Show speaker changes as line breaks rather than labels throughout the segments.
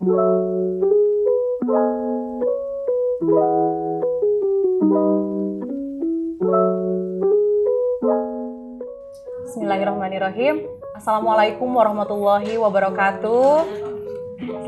Bismillahirrahmanirrahim. Assalamualaikum warahmatullahi wabarakatuh.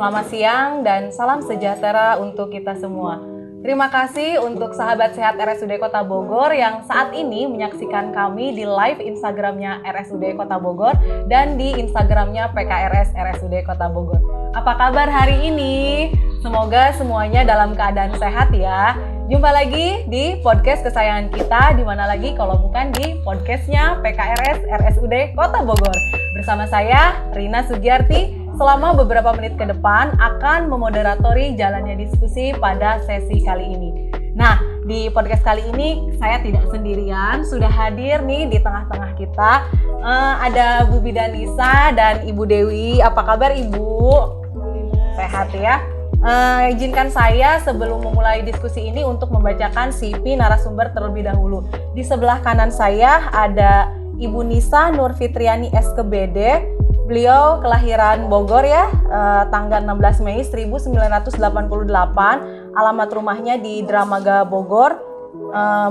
Selamat siang dan salam sejahtera untuk kita semua. Terima kasih untuk sahabat sehat RSUD Kota Bogor yang saat ini menyaksikan kami di live Instagramnya RSUD Kota Bogor dan di Instagramnya PKRS RSUD Kota Bogor. Apa kabar hari ini? Semoga semuanya dalam keadaan sehat ya. Jumpa lagi di podcast kesayangan kita, di mana lagi kalau bukan di podcastnya PKRS RSUD Kota Bogor. Bersama saya, Rina Sugiarti, selama beberapa menit ke depan akan memoderatori jalannya diskusi pada sesi kali ini. Nah, di podcast kali ini saya tidak sendirian, sudah hadir nih di tengah-tengah kita. Ada Bu Bidanisa dan Ibu Dewi. Apa kabar Ibu? Sehat ya? Izinkan saya sebelum memulai diskusi ini untuk membacakan CV narasumber terlebih dahulu. Di sebelah kanan saya ada Ibu Nisa Nurfitriani SKBD. Beliau kelahiran Bogor ya, tanggal 16 Mei 1988. Alamat rumahnya di Dramaga Bogor.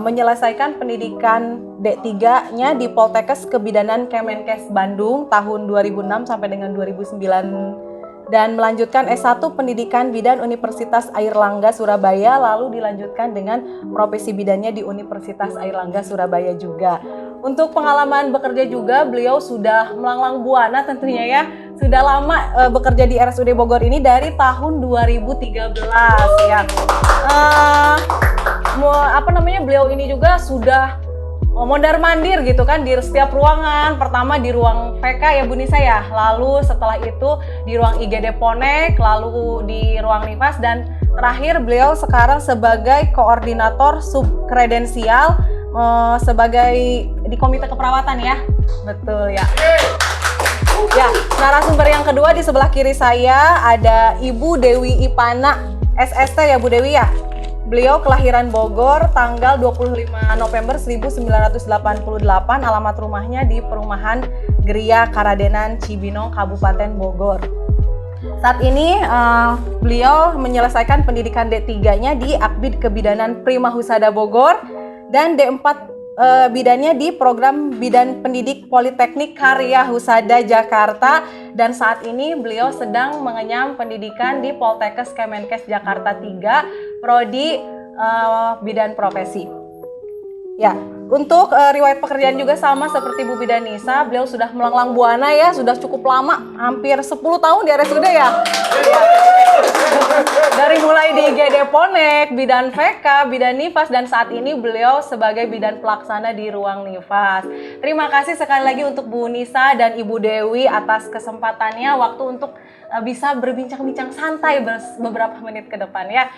Menyelesaikan pendidikan D3-nya di Poltekkes Kebidanan Kemenkes Bandung tahun 2006 sampai dengan 2009. Dan melanjutkan S1 Pendidikan Bidan Universitas Airlangga Surabaya, lalu dilanjutkan dengan profesi bidannya di Universitas Airlangga Surabaya juga. Untuk pengalaman bekerja juga beliau sudah melanglang buana tentunya ya. Sudah lama bekerja di RSUD Bogor ini dari tahun 2013 ya. Beliau ini juga sudah mondar-mandir gitu kan di setiap ruangan. Pertama di ruang VK ya Bu Nisa ya, lalu setelah itu di ruang IGD Ponek, lalu di ruang Nifas, dan terakhir beliau sekarang sebagai koordinator subkredensial sebagai di Komite Keperawatan ya. Betul ya. Ya, narasumber yang kedua di sebelah kiri saya ada Ibu Dewi Ipana SST ya Bu Dewi ya. Beliau kelahiran Bogor tanggal 25 November 1988, alamat rumahnya di Perumahan Geria Karadenan, Cibinong, Kabupaten Bogor. Saat ini beliau menyelesaikan pendidikan D3-nya di Akbid Kebidanan Prima Husada Bogor dan D4 bidannya di program Bidan Pendidik Politeknik Karya Husada Jakarta, dan saat ini beliau sedang mengenyam pendidikan di Poltekkes Kemenkes Jakarta 3 prodi Bidan Profesi. Ya, untuk riwayat pekerjaan juga sama seperti Bu Bidanisa, beliau sudah melanglang buana ya, sudah cukup lama, hampir 10 tahun di RSUD ya. Dari mulai di IGD Ponek, Bidan VK, Bidan Nifas, dan saat ini beliau sebagai Bidan Pelaksana di ruang Nifas. Terima kasih sekali lagi untuk Bu Nisa dan Ibu Dewi atas kesempatannya waktu untuk bisa berbincang-bincang santai beberapa menit ke depan ya.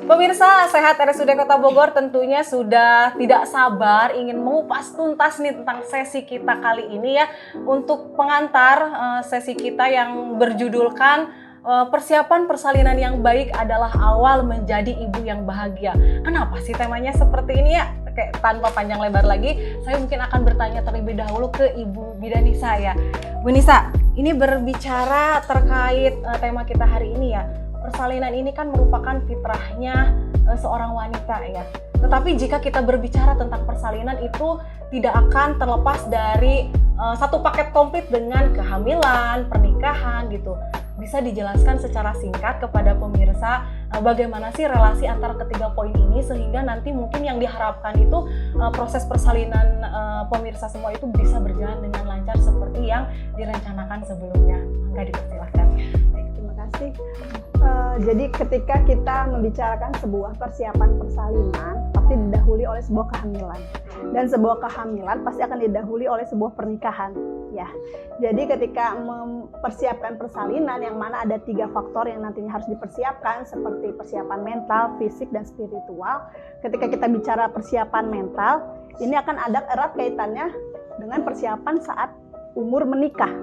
Pemirsa Sehat RSUD Kota Bogor tentunya sudah tidak sabar ingin mengupas tuntas nih tentang sesi kita kali ini ya. Untuk pengantar sesi kita yang berjudulkan persiapan persalinan yang baik adalah awal menjadi ibu yang bahagia. Kenapa sih temanya seperti ini ya? Kayak tanpa panjang lebar lagi, saya mungkin akan bertanya terlebih dahulu ke Ibu Bidanisa ya. Bu Nisa, ini berbicara terkait tema kita hari ini ya. Persalinan ini kan merupakan fitrahnya seorang wanita ya. Tetapi jika kita berbicara tentang persalinan itu tidak akan terlepas dari satu paket komplit dengan kehamilan, pernikahan gitu. Bisa dijelaskan secara singkat kepada pemirsa bagaimana sih relasi antara ketiga poin ini sehingga nanti mungkin yang diharapkan itu proses persalinan pemirsa semua itu bisa berjalan dengan lancar seperti yang direncanakan sebelumnya. Mangga dipersilakan.
Baik, terima kasih. Jadi ketika kita membicarakan sebuah persiapan persalinan pasti didahului oleh sebuah kehamilan, dan sebuah kehamilan pasti akan didahului oleh sebuah pernikahan ya. Jadi ketika mempersiapkan persalinan yang mana ada 3 faktor yang nantinya harus dipersiapkan seperti persiapan mental, fisik, dan spiritual. Ketika kita bicara persiapan mental, ini akan ada erat kaitannya dengan persiapan saat umur menikah,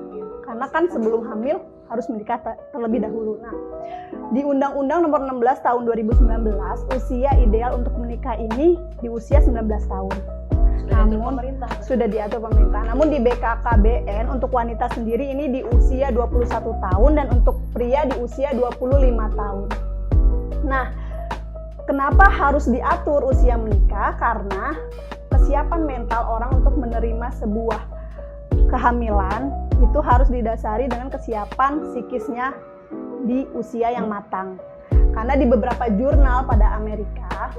karena kan sebelum hamil harus menikah terlebih dahulu. Nah, di Undang-Undang Nomor 16 Tahun 2019, usia ideal untuk menikah ini di usia 19 tahun. Sudah diatur pemerintah. Namun di BKKBN untuk wanita sendiri ini di usia 21 tahun dan untuk pria di usia 25 tahun. Nah, kenapa harus diatur usia menikah? Karena kesiapan mental orang untuk menerima sebuah kehamilan itu harus didasari dengan kesiapan psikisnya di usia yang matang. Karena di beberapa jurnal pada Amerika,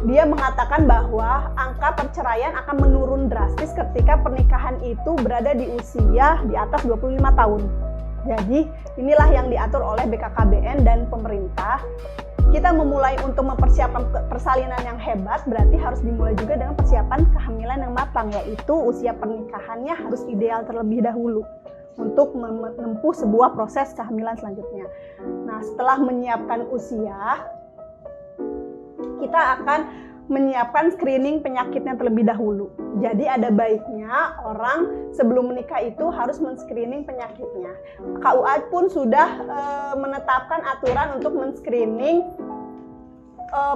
dia mengatakan bahwa angka perceraian akan menurun drastis ketika pernikahan itu berada di usia di atas 25 tahun. Jadi inilah yang diatur oleh BKKBN dan pemerintah. Kita memulai untuk mempersiapkan persalinan yang hebat, berarti harus dimulai juga dengan persiapan kehamilan yang matang, yaitu usia pernikahannya harus ideal terlebih dahulu untuk menempuh sebuah proses kehamilan selanjutnya. Nah, setelah menyiapkan usia, kita akan menyiapkan screening penyakitnya terlebih dahulu. Jadi ada baiknya orang sebelum menikah itu harus men-screening penyakitnya. KUA pun sudah menetapkan aturan untuk men-screening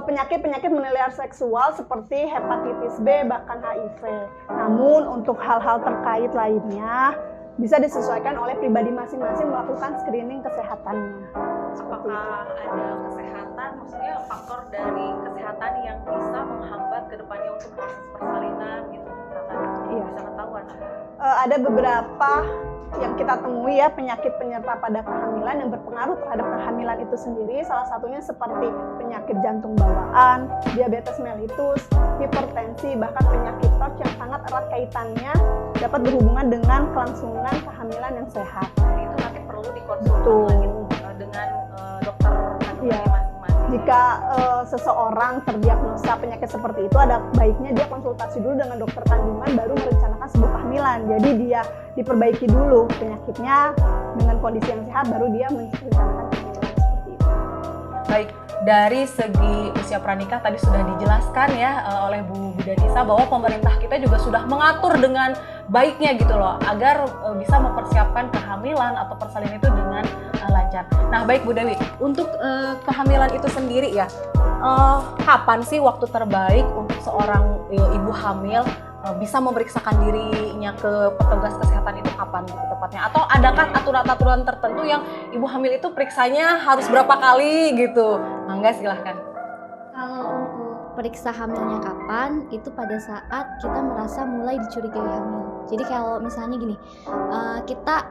penyakit-penyakit menular seksual seperti hepatitis B, bahkan HIV. Namun untuk hal-hal terkait lainnya bisa disesuaikan oleh pribadi masing-masing melakukan screening kesehatannya.
Apakah ada kesehatan, maksudnya faktor dari kesehatan yang bisa menghambat ke depannya untuk proses persalinan gitu, misalkan bisa ketahuan?
Ada beberapa yang kita temui ya, penyakit penyerta pada kehamilan yang berpengaruh terhadap kehamilan itu sendiri. Salah satunya seperti penyakit jantung bawaan, diabetes mellitus, hipertensi, bahkan penyakit TORCH yang sangat erat kaitannya dapat berhubungan dengan kelangsungan kehamilan yang sehat.
Itu nanti perlu dikonsultasi dengan dokter kandungan masing-masing.
Jika seseorang terdiagnosa penyakit seperti itu, ada baiknya dia konsultasi dulu dengan dokter kandungan baru merencanakan sebuah kehamilan. Jadi dia diperbaiki dulu penyakitnya dengan kondisi yang sehat, baru dia merencanakan kehamilan seperti itu.
Baik, dari segi usia pranikah tadi sudah dijelaskan ya oleh Bu Danisa bahwa pemerintah kita juga sudah mengatur dengan baiknya gitu loh agar bisa mempersiapkan kehamilan atau persalinan itu dengan lancar. Nah, baik Bu Dewi, untuk kehamilan itu sendiri ya, kapan sih waktu terbaik untuk seorang ibu hamil bisa memeriksakan dirinya ke petugas kesehatan itu kapan gitu tepatnya? Atau adakah aturan-aturan tertentu yang ibu hamil itu periksanya harus berapa kali gitu? Mangga silahkan.
Kalau untuk periksa hamilnya kapan, itu pada saat kita merasa mulai dicurigai hamil. Jadi kalau misalnya gini, kita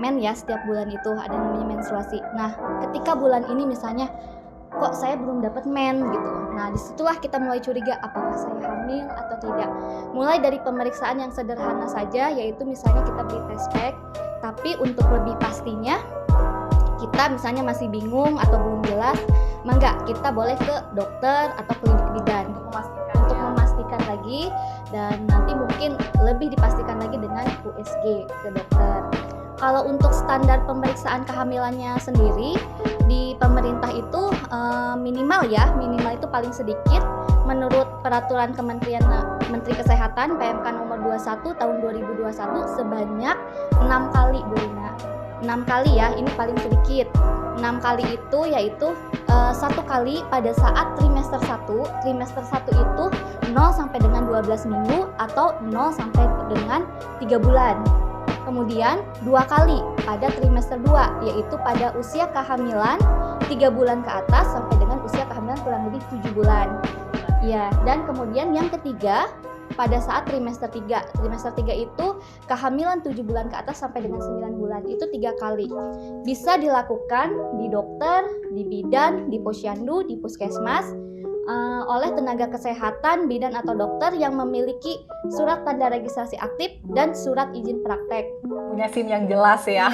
men ya setiap bulan itu ada namanya menstruasi. Nah, ketika bulan ini misalnya kok saya belum dapat men gitu. Nah, disitulah kita mulai curiga apakah saya hamil atau tidak. Mulai dari pemeriksaan yang sederhana saja, yaitu misalnya kita beli test pack. Tapi untuk lebih pastinya, kita misalnya masih bingung atau belum jelas, mangga kita boleh ke dokter atau klinik bidan untuk memastikan lagi, dan nanti mungkin lebih dipastikan lagi dengan USG ke dokter. Kalau untuk standar pemeriksaan kehamilannya sendiri di pemerintah itu minimal itu paling sedikit menurut peraturan Kementerian Menteri Kesehatan PMK nomor 21 tahun 2021 sebanyak 6 kali Bu Rina. 6 kali ya, ini paling sedikit. 6 kali itu yaitu 1 kali pada saat trimester 1. Trimester 1 itu 0 sampai dengan 12 minggu atau 0 sampai dengan 3 bulan. Kemudian 2 kali pada trimester 2, yaitu pada usia kehamilan 3 bulan ke atas sampai dengan usia kehamilan kurang lebih 7 bulan. Ya, dan kemudian yang ketiga pada saat trimester 3. Trimester 3 itu kehamilan 7 bulan ke atas sampai dengan 9 bulan. Itu 3 kali. Bisa dilakukan di dokter, di bidan, di posyandu, di puskesmas oleh tenaga kesehatan, bidan atau dokter yang memiliki surat tanda registrasi aktif dan surat izin praktek.
Punya SIM yang jelas ya.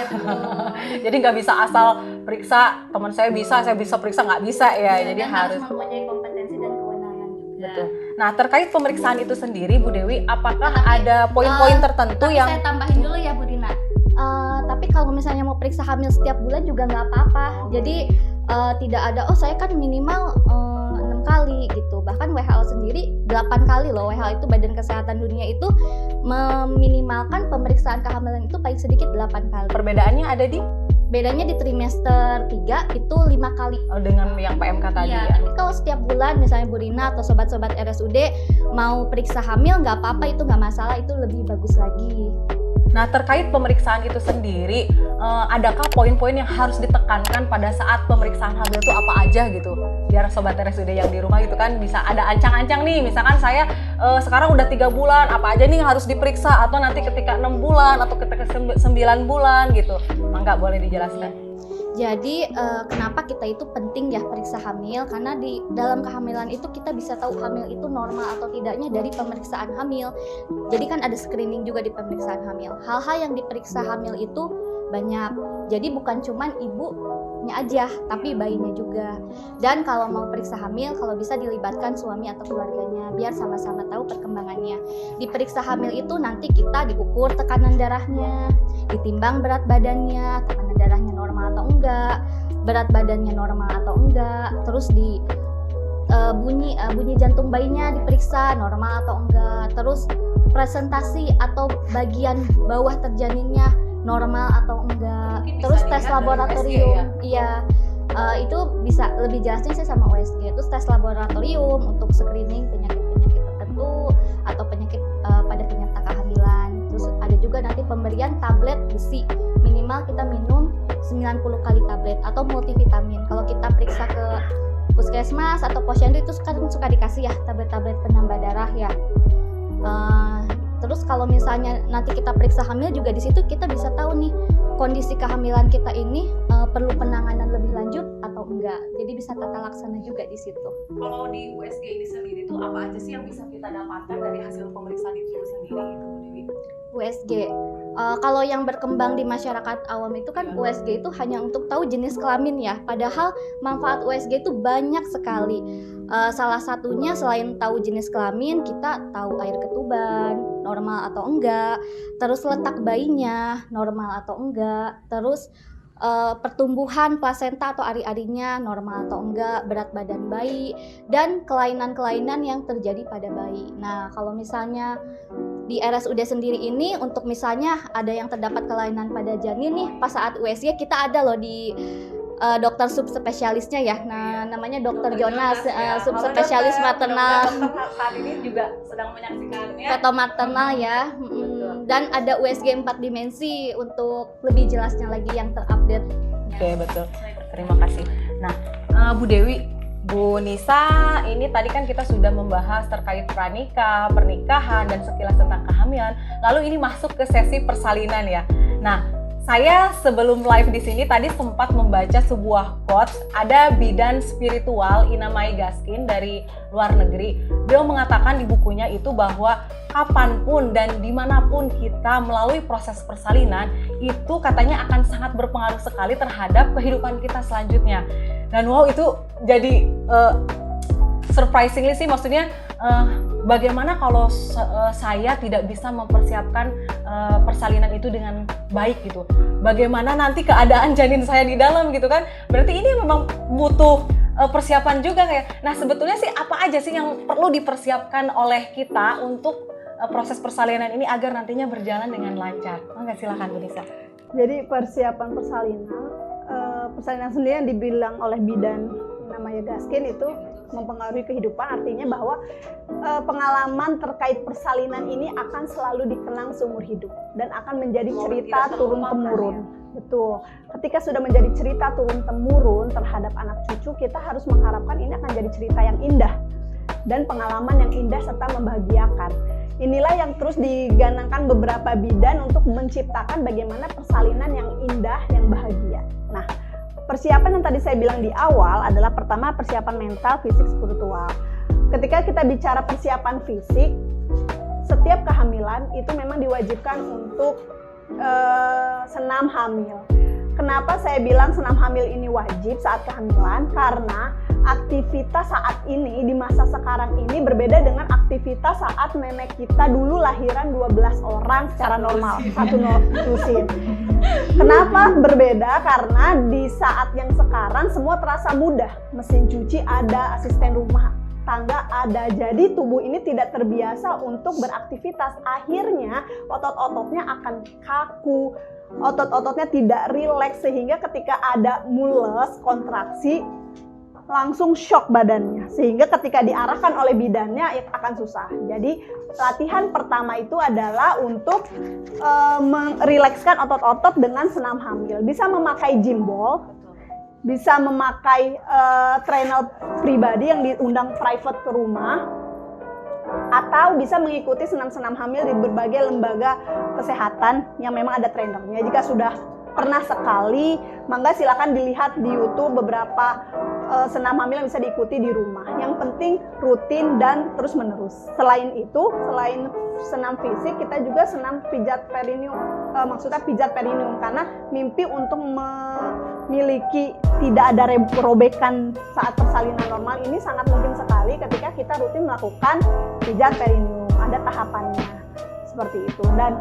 Jadi nggak bisa asal periksa, teman saya bisa periksa, nggak bisa ya. Jadi harus
mempunyai kompetensi dan kewenangan juga.
Betul. Nah, terkait pemeriksaan itu sendiri Bu Dewi, apakah ada poin-poin tertentu yang
saya tambahin dulu ya Bu Dina. Tapi kalau misalnya mau periksa hamil setiap bulan juga nggak apa-apa. Jadi tidak ada, saya kan minimal 6 kali gitu. Bahkan WHO sendiri 8 kali loh. WHO itu Badan Kesehatan Dunia itu meminimalkan pemeriksaan kehamilan itu paling sedikit 8 kali.
Perbedaannya ada di
bedanya di trimester 3 itu 5 kali.
Dengan yang PMK tadi
Iya,
ya.
tapi kalau setiap bulan misalnya Bu Rina atau sobat-sobat RSUD mau periksa hamil nggak apa-apa, itu nggak masalah, itu lebih bagus lagi.
Nah, terkait pemeriksaan itu sendiri, adakah poin-poin yang harus ditekankan pada saat pemeriksaan hamil itu apa aja gitu? Biar sobat RSUD yang di rumah itu kan bisa ada ancang-ancang nih, misalkan saya sekarang udah 3 bulan, apa aja nih yang harus diperiksa, atau nanti ketika 6 bulan atau ketika 9 bulan gitu. Mangga boleh dijelaskan.
Jadi kenapa kita itu penting ya periksa hamil, karena di dalam kehamilan itu kita bisa tahu hamil itu normal atau tidaknya dari pemeriksaan hamil. Jadi kan ada screening juga di pemeriksaan hamil. Hal-hal yang diperiksa hamil itu banyak. Jadi bukan cuman ibunya aja, tapi bayinya juga. Dan kalau mau periksa hamil, kalau bisa dilibatkan suami atau keluarganya biar sama-sama tahu perkembangannya. Di periksa hamil itu nanti kita diukur tekanan darahnya, ditimbang berat badannya, tekanan darahnya normal atau enggak, berat badannya normal atau enggak, terus di bunyi jantung bayinya diperiksa normal atau enggak, terus presentasi atau bagian bawah terjaninnya normal atau enggak, terus tes laboratorium, iya. Itu bisa lebih jelasnya sih sama USG. Terus tes laboratorium untuk screening penyakit-penyakit tertentu atau penyakit pada penyerta kehamilan. Terus ada juga nanti pemberian tablet besi, minimal kita minum 90 kali tablet atau multivitamin. Kalau kita periksa ke puskesmas atau posyandu itu suka dikasih ya tablet-tablet penambah darah ya. Terus kalau misalnya nanti kita periksa hamil juga di situ kita bisa tahu nih kondisi kehamilan kita ini perlu penanganan lebih lanjut atau enggak. Jadi bisa tata laksana juga di situ.
Kalau di USG ini sendiri tuh apa aja sih yang bisa kita dapatkan dari hasil pemeriksaan itu sendiri gitu, Bu Dewi?
USG. Kalau yang berkembang di masyarakat awam itu kan USG itu hanya untuk tahu jenis kelamin ya. Padahal manfaat USG itu banyak sekali. Salah satunya selain tahu jenis kelamin, kita tahu air ketuban normal atau enggak, terus letak bayinya normal atau enggak, terus pertumbuhan plasenta atau ari-arinya normal atau enggak, berat badan bayi, dan kelainan-kelainan yang terjadi pada bayi. Nah, kalau misalnya di RSUD sendiri ini untuk misalnya ada yang terdapat kelainan pada janin nih, pas saat USG kita ada loh di dokter subspesialisnya ya. Nah, namanya Dokter Jonas, subspesialis maternal.
Saat ini juga sedang menyaksikannya.
Feto maternal ya. Dan ada USG 4 dimensi untuk lebih jelasnya lagi yang terupdate.
Oke, betul. Terima kasih. Nah, Bu Dewi, Bu Nisa, ini tadi kan kita sudah membahas terkait pranikah, pernikahan, dan sekilas tentang kehamilan. Lalu ini masuk ke sesi persalinan ya. Nah, saya sebelum live di sini tadi sempat membaca sebuah quotes, ada bidan spiritual Inamai Gaskin dari luar negeri. Beliau mengatakan di bukunya itu bahwa kapanpun dan dimanapun kita melalui proses persalinan, itu katanya akan sangat berpengaruh sekali terhadap kehidupan kita selanjutnya. Dan wow, itu jadi surprisingly sih, maksudnya bagaimana kalau saya tidak bisa mempersiapkan persalinan itu dengan baik gitu. Bagaimana nanti keadaan janin saya di dalam gitu kan. Berarti ini memang butuh persiapan juga kayak. Nah, sebetulnya sih apa aja sih yang perlu dipersiapkan oleh kita untuk proses persalinan ini agar nantinya berjalan dengan lancar? Mangga silakan Bu Nisa.
Jadi persiapan persalinan sendiri yang dibilang oleh bidan namanya Gaskin itu mempengaruhi kehidupan, artinya bahwa pengalaman terkait persalinan ini akan selalu dikenang seumur hidup dan akan menjadi cerita turun-temurun. Betul. Ketika sudah menjadi cerita turun-temurun terhadap anak cucu, kita harus mengharapkan ini akan jadi cerita yang indah dan pengalaman yang indah serta membahagiakan. Inilah yang terus diganangkan beberapa bidan untuk menciptakan bagaimana persalinan yang indah, yang bahagia. Nah, persiapan yang tadi saya bilang di awal adalah pertama persiapan mental, fisik, spiritual. Ketika kita bicara persiapan fisik, setiap kehamilan itu memang diwajibkan untuk senam hamil. Kenapa saya bilang senam hamil ini wajib saat kehamilan? Karena aktivitas saat ini, di masa sekarang ini berbeda dengan aktivitas saat nenek kita dulu lahiran 12 orang secara normal, satu lusin. Kenapa berbeda? Karena di saat yang sekarang semua terasa mudah. Mesin cuci ada, asisten rumah tangga ada. Jadi tubuh ini tidak terbiasa untuk beraktivitas. Akhirnya otot-ototnya akan kaku, otot-ototnya tidak rileks sehingga ketika ada mules, kontraksi, langsung shock badannya, sehingga ketika diarahkan oleh bidannya akan susah. Jadi latihan pertama itu adalah untuk merilekskan otot-otot dengan senam hamil. Bisa memakai gym ball, bisa memakai trainer pribadi yang diundang private ke rumah, atau bisa mengikuti senam-senam hamil di berbagai lembaga kesehatan yang memang ada trainernya. Jika sudah pernah sekali, maka silakan dilihat di YouTube beberapa senam hamil yang bisa diikuti di rumah. Yang penting rutin dan terus menerus. Selain itu, selain senam fisik, kita juga senam pijat perineum. Maksudnya pijat perineum karena mimpi untuk memiliki tidak ada robekan saat persalinan normal ini sangat mungkin sekali ketika kita rutin melakukan pijat perineum. Ada tahapannya seperti itu. Dan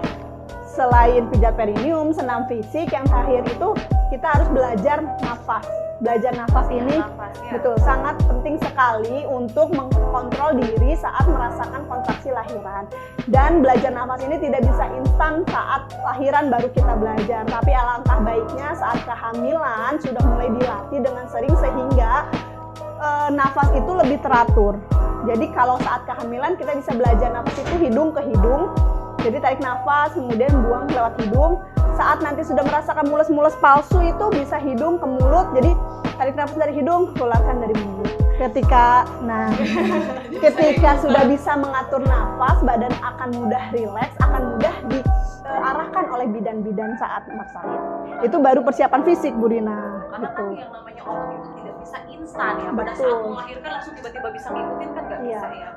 selain pijat perineum, senam fisik, yang terakhir itu kita harus belajar nafas. Belajar nafas ini betul sangat penting sekali untuk mengkontrol diri saat merasakan kontraksi lahiran. Dan belajar nafas ini tidak bisa instan saat lahiran baru kita belajar, tapi alangkah baiknya saat kehamilan sudah mulai dilatih dengan sering sehingga nafas itu lebih teratur. Jadi kalau saat kehamilan kita bisa belajar nafas itu hidung ke hidung. Jadi tarik nafas, kemudian buang lewat hidung. Saat nanti sudah merasakan mules-mules palsu itu bisa hidung ke mulut. Jadi tarik nafas dari hidung, keluarkan dari mulut. Ketika sudah bisa mengatur nafas, badan akan mudah rileks, akan mudah diarahkan oleh bidan-bidan saat bersalin. Itu baru persiapan fisik, Bu Rina.
Karena
gitu.
kan yang namanya otot itu tidak bisa instan ya. Pada saat melahirkan langsung tiba-tiba bisa ngikutin kan nggak bisa ya.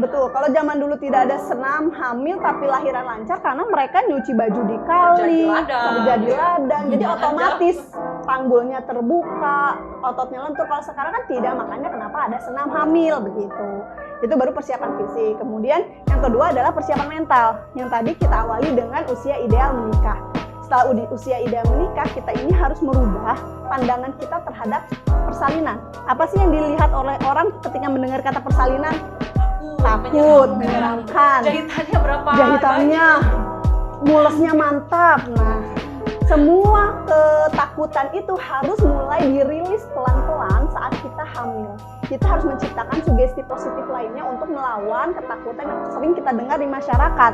Kalau zaman dulu tidak ada senam hamil tapi lahiran lancar karena mereka nyuci baju di kali, kerja di ladang, jadi otomatis panggulnya terbuka, ototnya lentur. Kalau sekarang kan tidak, makanya kenapa ada senam hamil begitu. Itu baru persiapan fisik. Kemudian yang kedua adalah persiapan mental. Yang tadi kita awali dengan usia ideal menikah. Setelah usia ideal menikah, kita ini harus merubah pandangan kita terhadap persalinan. Apa sih yang dilihat oleh orang ketika mendengar kata persalinan? Takut, menyeramkan.
Jahitannya berapa?
Jahitannya, mulesnya mantap. Nah, semua ketakutan itu harus mulai dirilis pelan-pelan saat kita hamil. Kita harus menciptakan sugesti positif lainnya untuk melawan ketakutan yang sering kita dengar di masyarakat,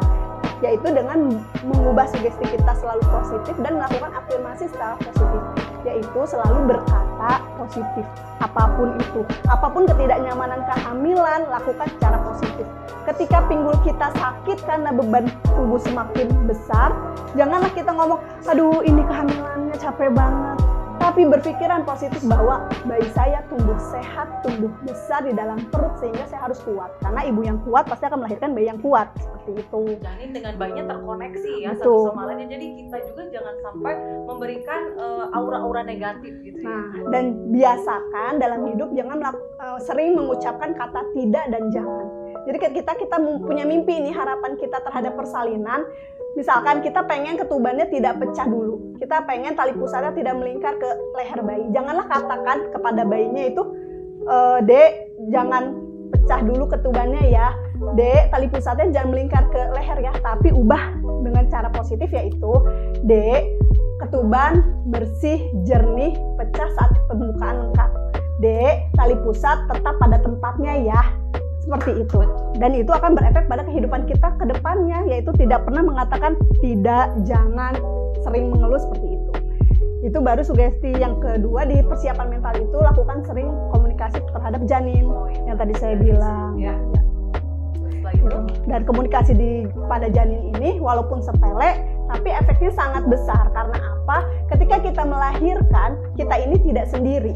yaitu dengan mengubah sugesti kita selalu positif dan melakukan afirmasi secara positif, yaitu selalu berkata positif. Apapun ketidaknyamanan kehamilan, lakukan secara positif. Ketika pinggul kita sakit karena beban tubuh semakin besar, janganlah kita ngomong, aduh ini kehamilannya capek banget. Tapi berpikiran positif bahwa bayi saya tumbuh sehat, tumbuh besar di dalam perut sehingga saya harus kuat. Karena ibu yang kuat pasti akan melahirkan bayi yang kuat. Seperti itu.
Janin dengan bayinya terkoneksi ya
Betul.
satu sama lainnya. Jadi kita juga jangan sampai memberikan aura-aura negatif gitu ya.
Nah, dan biasakan dalam hidup jangan sering mengucapkan kata tidak dan jangan. Jadi kita punya mimpi nih, harapan kita terhadap persalinan. Misalkan kita pengen ketubannya tidak pecah dulu. Kita pengen tali pusatnya tidak melingkar ke leher bayi. Janganlah katakan kepada bayinya itu, Dek, jangan pecah dulu ketubannya ya. Dek, tali pusatnya jangan melingkar ke leher ya. Tapi ubah dengan cara positif, yaitu, Dek, ketuban bersih, jernih, pecah saat pembukaan lengkap. Dek, tali pusat tetap pada tempatnya ya. Seperti itu. Dan itu akan berefek pada kehidupan kita ke depannya, yaitu tidak pernah mengatakan tidak, jangan, sering mengeluh seperti itu. Itu baru sugesti yang kedua di persiapan mental itu, lakukan sering komunikasi terhadap janin yang tadi saya bilang.
Ya.
Dan komunikasi pada janin ini walaupun sepele, tapi efeknya sangat besar. Karena apa? Ketika kita melahirkan, kita ini tidak sendiri.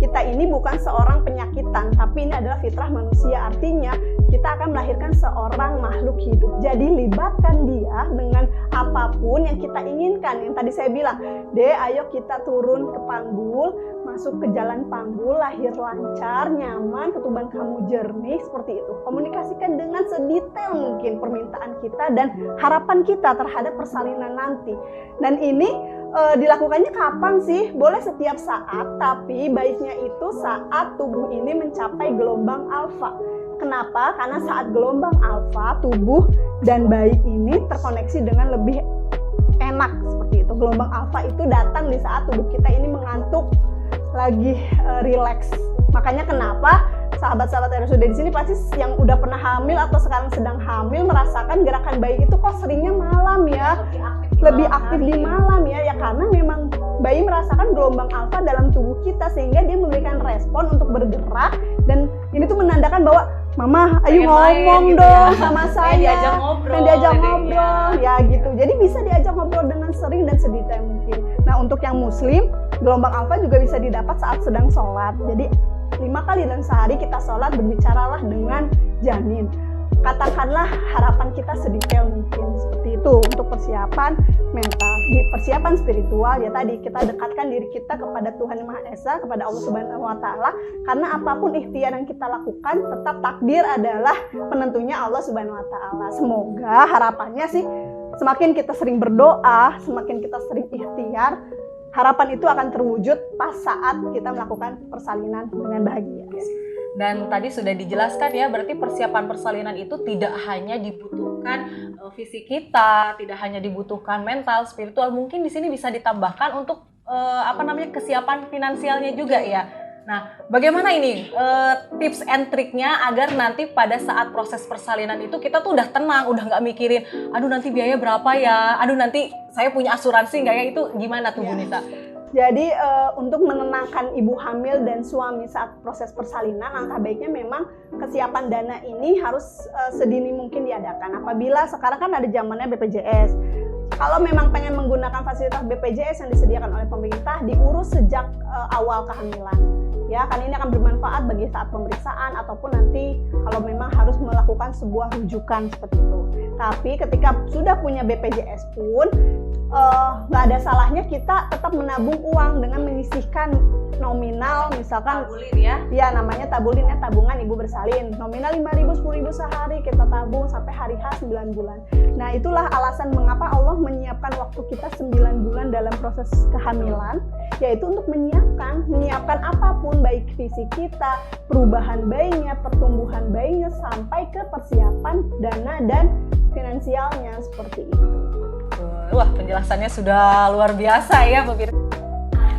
Kita ini bukan seorang penyakitan, tapi ini adalah fitrah manusia. Artinya kita akan melahirkan seorang makhluk hidup. Jadi libatkan dia dengan apapun yang kita inginkan. Yang tadi saya bilang, Dek, ayo kita turun ke panggul, masuk ke jalan panggul, lahir lancar, nyaman, ketuban kamu jernih, seperti itu. Komunikasikan dengan sedetail mungkin permintaan kita dan harapan kita terhadap persalinan nanti. Dan ini dilakukannya kapan sih? Boleh setiap saat, tapi baiknya itu saat tubuh ini mencapai gelombang alfa. Kenapa? Karena saat gelombang alfa, tubuh dan bayi ini terkoneksi dengan lebih enak seperti itu. Gelombang alfa itu datang di saat tubuh kita ini mengantuk, lagi rileks. Makanya kenapa sahabat-sahabat RSUD di sini pasti yang udah pernah hamil atau sekarang sedang hamil merasakan gerakan bayi itu kok seringnya malam ya, lebih aktif di malam ya, karena memang bayi merasakan gelombang alfa dalam tubuh kita sehingga dia memberikan respon untuk bergerak, dan ini tuh menandakan bahwa mama ayo ngomong
gitu
dong
ya,
sama saya,
diajak ngobrol,
diajak
gitu
ngobrol ya gitu. Jadi bisa diajak ngobrol dengan sering dan sedetail mungkin. Nah, untuk yang muslim, gelombang alfa juga bisa didapat saat sedang sholat. Jadi 5 kali dalam sehari kita sholat, berbicaralah dengan janin. Katakanlah harapan kita sedetail mungkin seperti itu untuk persiapan mental, persiapan spiritual ya tadi kita dekatkan diri kita kepada Tuhan Yang Maha Esa, kepada Allah Subhanahu Wa Taala, karena apapun ikhtiar yang kita lakukan tetap takdir adalah penentunya Allah Subhanahu Wa Taala. Semoga harapannya sih semakin kita sering berdoa, semakin kita sering ikhtiar, harapan itu akan terwujud pas saat kita melakukan persalinan dengan bahagia.
Dan tadi sudah dijelaskan ya, berarti persiapan persalinan itu tidak hanya dibutuhkan fisik kita, tidak hanya dibutuhkan mental, spiritual, mungkin di sini bisa ditambahkan untuk kesiapan finansialnya juga ya. Nah, bagaimana ini tips and triknya agar nanti pada saat proses persalinan itu kita tuh udah tenang, udah nggak mikirin, aduh nanti biaya berapa ya, aduh nanti saya punya asuransi nggak ya, itu gimana tuh Bu Nisa?
Jadi untuk menenangkan ibu hamil dan suami saat proses persalinan, langkah baiknya memang kesiapan dana ini harus sedini mungkin diadakan. Apabila sekarang kan ada zamannya BPJS, kalau memang pengen menggunakan fasilitas BPJS yang disediakan oleh pemerintah, diurus sejak awal kehamilan. Ya, kan ini akan bermanfaat bagi saat pemeriksaan ataupun nanti kalau memang harus melakukan sebuah rujukan seperti itu. Tapi ketika sudah punya BPJS pun, nggak ada salahnya kita tetap menabung uang dengan menyisihkan nominal, misalkan
tabulin ya
namanya tabulin ya, tabungan ibu bersalin, nominal 5.000, 10.000 sehari kita tabung sampai hari H 9 bulan. Nah, itulah alasan mengapa Allah menyiapkan waktu kita 9 bulan dalam proses kehamilan, yaitu untuk menyiapkan apapun, baik fisik kita, perubahan bayinya, pertumbuhan bayinya, sampai ke persiapan dana dan finansialnya seperti itu.
Wah, penjelasannya sudah luar biasa ya pemirsa.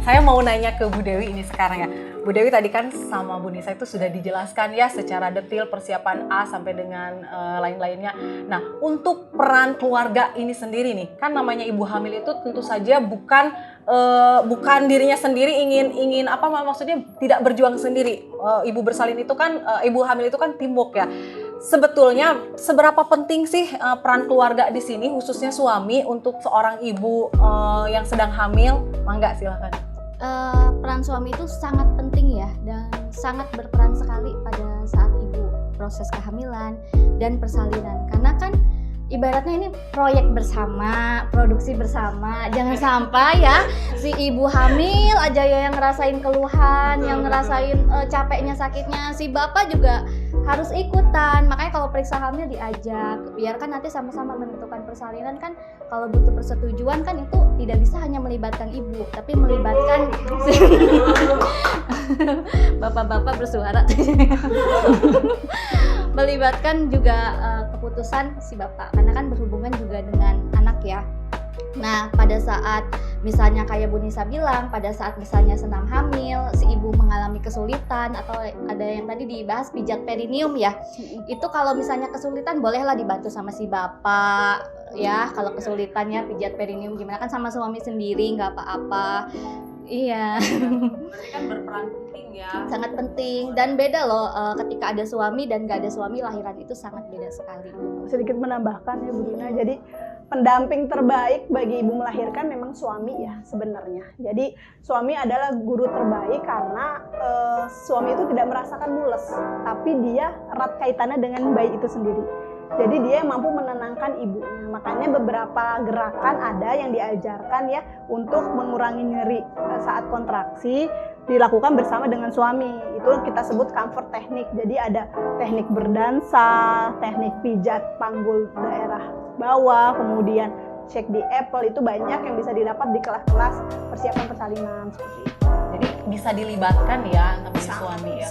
Saya mau nanya ke Bu Dewi ini sekarang ya. Bu Dewi tadi kan sama Bu Nisa itu sudah dijelaskan ya secara detail persiapan A sampai dengan lain-lainnya. Nah, untuk peran keluarga ini sendiri nih, kan namanya ibu hamil itu tentu saja bukan dirinya sendiri ingin maksudnya tidak berjuang sendiri. Ibu bersalin itu kan ibu hamil itu kan teamwork ya. Sebetulnya seberapa penting sih peran keluarga di sini, khususnya suami untuk seorang ibu yang sedang hamil? Mangga silakan.
Peran suami itu sangat penting ya, dan sangat berperan sekali pada saat ibu proses kehamilan dan persalinan, karena kan ibaratnya ini proyek bersama, produksi bersama. Jangan sampai ya si ibu hamil aja ya yang ngerasain keluhan, yang ngerasain capeknya, sakitnya, si bapak juga harus ikutan. Makanya kalau periksa hamil diajak, biarkan nanti sama-sama menentukan persalinan. Kan kalau butuh persetujuan kan itu tidak bisa hanya melibatkan ibu, tapi melibatkan bapak-bapak bersuara melibatkan juga keputusan si bapak, karena kan berhubungan juga dengan anak ya. Nah, pada saat misalnya kayak Bu Nisa bilang, pada saat misalnya senam hamil, si ibu mengalami kesulitan, atau ada yang tadi dibahas pijat perineum ya, itu kalau misalnya kesulitan bolehlah dibantu sama si bapak ya. Kalau kesulitannya pijat perineum gimana, kan sama suami sendiri nggak apa-apa. Iya.
Berarti kan berperan penting ya.
Sangat penting, dan beda loh ketika ada suami dan gak ada suami, lahiran itu sangat beda sekali.
Sedikit menambahkan ya Bu Dina, jadi pendamping terbaik bagi ibu melahirkan memang suami ya sebenarnya. Jadi suami adalah guru terbaik karena suami itu tidak merasakan mules, tapi dia erat kaitannya dengan bayi itu sendiri. Jadi dia mampu menenangkan ibunya. Makanya beberapa gerakan ada yang diajarkan ya untuk mengurangi nyeri saat kontraksi, dilakukan bersama dengan suami. Itu kita sebut comfort teknik. Jadi ada teknik berdansa, teknik pijat panggul daerah bawah, kemudian shake the apple. Itu banyak yang bisa didapat di kelas-kelas persiapan persalinan seperti itu.
Jadi bisa dilibatkan ya namanya suami ya.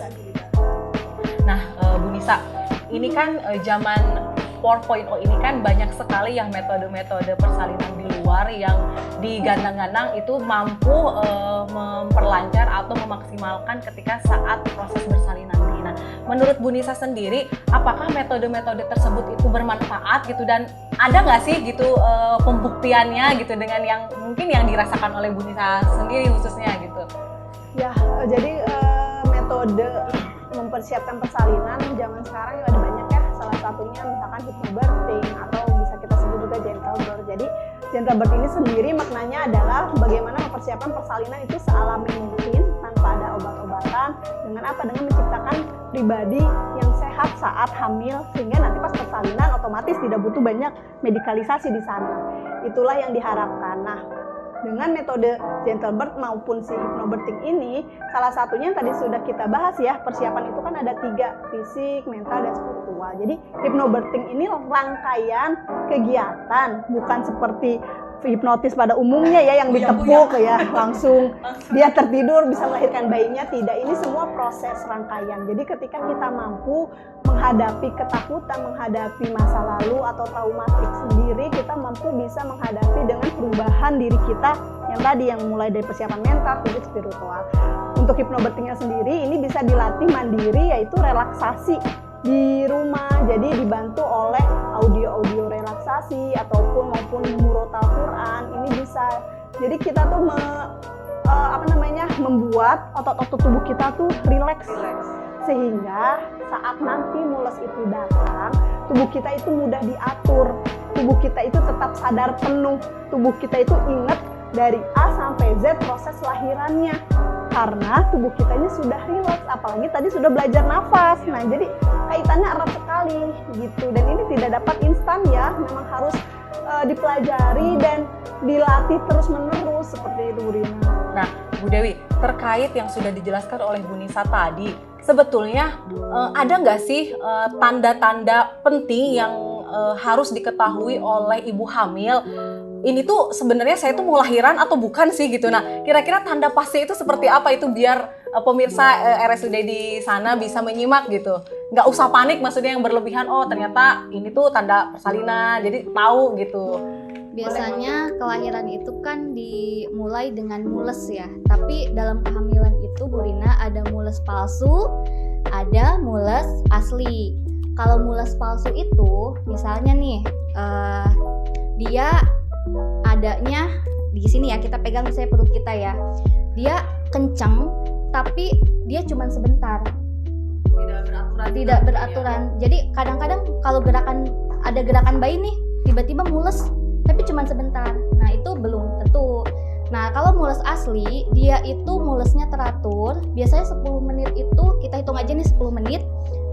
Nah, Bu Nisa, ini kan zaman 4.0 ini kan banyak sekali yang metode-metode persalinan di luar yang digandang-gandang itu mampu memperlancar atau memaksimalkan ketika saat proses bersalin nanti. Nah, menurut Bu Nisa sendiri, apakah metode-metode tersebut itu bermanfaat gitu, dan ada nggak sih gitu pembuktiannya gitu dengan yang mungkin yang dirasakan oleh Bu Nisa sendiri khususnya gitu?
Ya, jadi metode mempersiapkan persalinan zaman sekarang ada banyak ya. Salah satunya misalkan hypnobirthing atau bisa kita sebut juga gentle birth. Jadi gentle birth ini sendiri maknanya adalah bagaimana mempersiapkan persalinan itu sealami mungkin tanpa ada obat-obatan, dengan apa? Dengan menciptakan pribadi yang sehat saat hamil, sehingga nanti pas persalinan otomatis tidak butuh banyak medikalisasi di sana. Itulah yang diharapkan. Nah, dengan metode gentle birth maupun si hypnobirthing ini, salah satunya yang tadi sudah kita bahas ya, persiapan itu kan ada 3, fisik, mental, dan spiritual. Jadi hypnobirthing ini rangkaian kegiatan, bukan seperti hipnotis pada umumnya ya yang ditepuk ya langsung dia tertidur bisa melahirkan bayinya. Tidak, ini semua proses rangkaian. Jadi ketika kita mampu menghadapi ketakutan, menghadapi masa lalu atau traumatik sendiri, kita mampu bisa menghadapi dengan perubahan diri kita yang tadi, yang mulai dari persiapan mental, fisik, spiritual. Untuk hypnobirthingnya sendiri ini bisa dilatih mandiri, yaitu relaksasi di rumah. Jadi dibantu oleh audio-audio relaksasi ataupun maupun murotal Quran. Ini bisa, jadi kita tuh membuat otot-otot tubuh kita tuh rileks, sehingga saat nanti mules itu datang, tubuh kita itu mudah diatur, tubuh kita itu tetap sadar penuh, tubuh kita itu ingat dari A sampai Z proses lahirannya, karena tubuh kita ini sudah rileks, apalagi tadi sudah belajar nafas. Nah, jadi kaitannya erat sekali gitu, dan ini tidak dapat instan ya, memang harus dipelajari dan dilatih terus-menerus seperti itu, Bu Rina.
Nah, Bu Dewi, terkait yang sudah dijelaskan oleh Bu Nisa tadi, sebetulnya ada nggak sih tanda-tanda penting yang harus diketahui oleh ibu hamil? Ini tuh sebenarnya saya tuh mau lahiran atau bukan sih gitu. Nah, kira-kira tanda pasti itu seperti apa itu, biar pemirsa RSUD di sana bisa menyimak gitu. Nggak usah panik, maksudnya yang berlebihan, oh ternyata ini tuh tanda persalinan, jadi tahu gitu.
Biasanya kelahiran itu kan dimulai dengan mules ya, tapi dalam kehamilan itu Bu Rina ada mules palsu, ada mules asli. Kalau mules palsu itu misalnya nih dia adanya di sini ya, kita pegang misalnya perut kita ya, dia kencang tapi dia cuma sebentar, tidak beraturan. Jadi kadang-kadang kalau ada gerakan bayi nih tiba-tiba mules tapi cuma sebentar, nah itu belum tentu. Nah, kalau mules asli, dia itu mulesnya teratur, biasanya 10 menit itu, kita hitung aja nih 10 menit,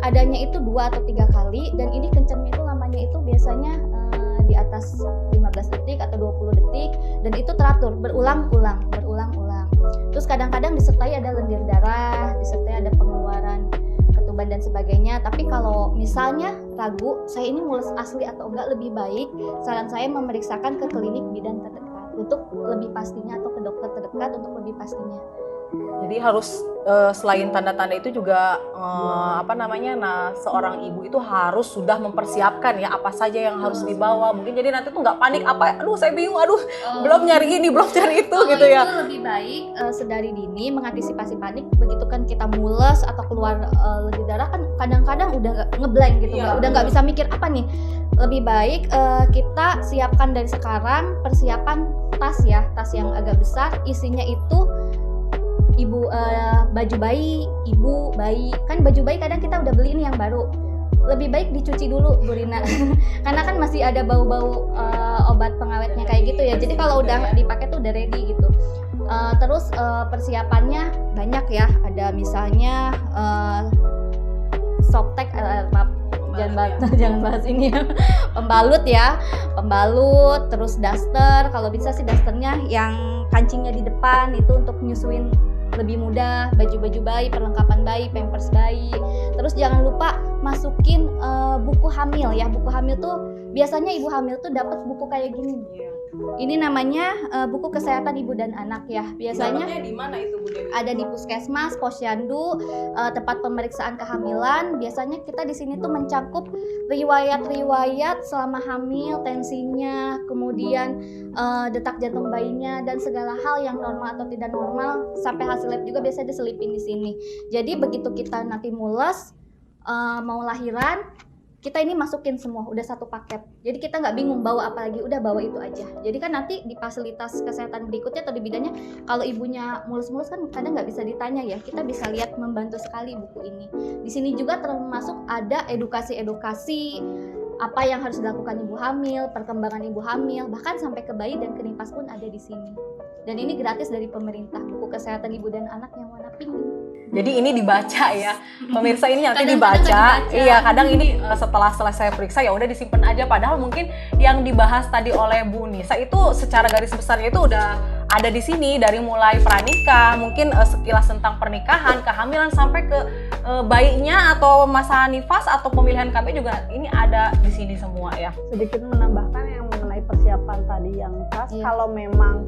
adanya itu 2 atau 3 kali, dan ini kencangnya itu lamanya itu biasanya di atas 15 detik atau 20 detik, dan itu teratur, berulang-ulang. Terus kadang-kadang disertai ada lendir darah, disertai ada pengeluaran ketuban dan sebagainya. Tapi kalau misalnya ragu, saya ini mules asli atau enggak, lebih baik saran saya memeriksakan ke klinik bidan terdekat untuk lebih pastinya, atau ke dokter terdekat untuk lebih pastinya.
Jadi harus selain tanda-tanda itu juga nah seorang ibu itu harus sudah mempersiapkan ya apa saja yang harus dibawa. Mungkin jadi nanti tuh nggak panik, aduh saya bingung, belum nyari ini, belum cari itu gitu ya.
Itu lebih baik sedari dini mengantisipasi panik. Begitu kan kita mules atau keluar lendir darah, kan kadang-kadang udah ngeblank gitu, udah nggak bisa mikir apa nih. Lebih baik kita siapkan dari sekarang persiapan tas ya, tas yang agak besar, isinya itu baju bayi, ibu bayi. Kan baju bayi kadang kita udah beli ini yang baru, lebih baik dicuci dulu Bu Rina karena kan masih ada bau-bau obat pengawetnya kayak gitu ya. Jadi kalau udah dipakai tuh udah ready gitu. Terus persiapannya banyak ya, ada misalnya softtek, jangan bahas ini ya. Pembalut, terus daster. Kalau bisa sih dasternya yang kancingnya di depan, itu untuk nyusuin lebih mudah, baju-baju bayi, perlengkapan bayi, pampers bayi. Terus jangan lupa masukin buku hamil ya. Buku hamil tuh biasanya ibu hamil tuh dapat buku kayak gini. Ini namanya buku kesehatan ibu dan anak ya. Biasanya
Dapatnya di mana itu Bu Dewi?
ada di puskesmas, posyandu, tempat pemeriksaan kehamilan. Biasanya kita di sini tuh mencakup riwayat-riwayat selama hamil, tensinya, kemudian detak jantung bayinya dan segala hal yang normal atau tidak normal, sampai hasil lab juga biasanya diselipin di sini. Jadi begitu kita nanti mules mau lahiran, kita ini masukin semua, udah satu paket. Jadi kita nggak bingung bawa apa lagi, udah bawa itu aja. Jadi kan nanti di fasilitas kesehatan berikutnya atau di bidangnya, kalau ibunya mulus-mulus kan kadang nggak bisa ditanya ya. Kita bisa lihat, membantu sekali buku ini. Di sini juga termasuk ada edukasi-edukasi apa yang harus dilakukan ibu hamil, perkembangan ibu hamil, bahkan sampai ke bayi dan ke nifas pun ada di sini. Dan ini gratis dari pemerintah, buku kesehatan ibu dan anak yang warna pink.
Jadi ini dibaca ya, pemirsa, ini nanti
Kadang-kadang
dibaca.
nggak dibaca.
Iya, kadang ini setelah selesai periksa ya udah disimpan aja. Padahal mungkin yang dibahas tadi oleh Bu Nisa itu secara garis besarnya itu udah ada di sini, dari mulai pranikah, mungkin sekilas tentang pernikahan, kehamilan, sampai ke bayinya atau masa nifas atau pemilihan KB juga ini ada di sini semua ya.
Sedikit menambahkan yang mengenai persiapan tadi yang pas,
Iya.
kalau memang